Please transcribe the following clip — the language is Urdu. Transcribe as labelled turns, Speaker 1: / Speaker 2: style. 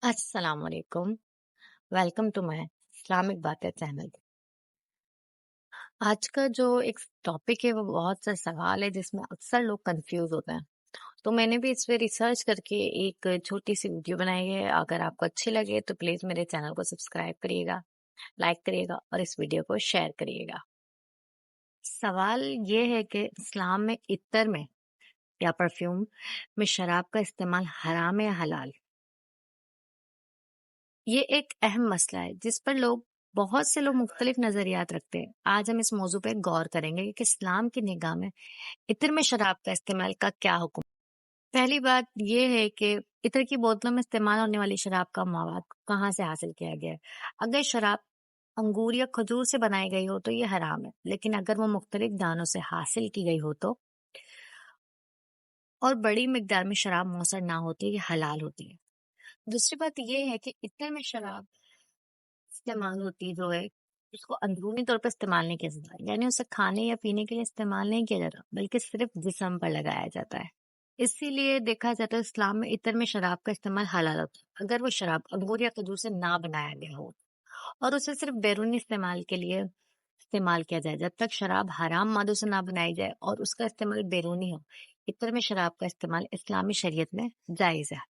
Speaker 1: السلام علیکم. ویلکم ٹو مائی اسلامک باتیں چینل. آج کا جو ایک ٹاپک ہے وہ بہت سا سوال ہے جس میں اکثر لوگ کنفیوز ہوتے ہیں. تو میں نے بھی اس پہ ریسرچ کر کے ایک چھوٹی سی ویڈیو بنائی ہے. اگر آپ کو اچھی لگے تو پلیز میرے چینل کو سبسکرائب کریے گا، لائک کریے گا اور اس ویڈیو کو شیئر کریے گا. سوال یہ ہے کہ اسلام میں عطر میں یا پرفیوم میں شراب کا استعمال حرام ہے یا حلال؟ یہ ایک اہم مسئلہ ہے جس پر بہت سے لوگ مختلف نظریات رکھتے ہیں. آج ہم اس موضوع پہ غور کریں گے کہ اسلام کی نگاہ میں عطر میں شراب کا استعمال کا کیا حکم. پہلی بات یہ ہے کہ عطر کی بوتلوں میں استعمال ہونے والی شراب کا مواد کہاں سے حاصل کیا گیا ہے. اگر شراب انگور یا کھجور سے بنائی گئی ہو تو یہ حرام ہے، لیکن اگر وہ مختلف دانوں سے حاصل کی گئی ہو تو اور بڑی مقدار میں شراب موثر نہ ہوتی ہے، یہ حلال ہوتی ہے. دوسری بات یہ ہے کہ عطر میں شراب استعمال ہوتی جو ہے اس کو اندرونی طور پر استعمال نہیں کیا جاتا، یعنی اسے کھانے یا پینے کے لیے استعمال نہیں کیا جاتا بلکہ صرف جسم پر لگایا جاتا ہے. اسی لیے دیکھا جاتا ہے اسلام میں عطر میں شراب کا استعمال حلال ہوتا ہے اگر وہ شراب انگور یا کھجور سے نہ بنایا گیا ہو اور اسے صرف بیرونی استعمال کے لیے استعمال کیا جائے. جب تک شراب حرام مادوں سے نہ بنائی جائے اور اس کا استعمال بیرونی ہو، عطر میں شراب کا استعمال اسلامی شریعت میں جائز ہے.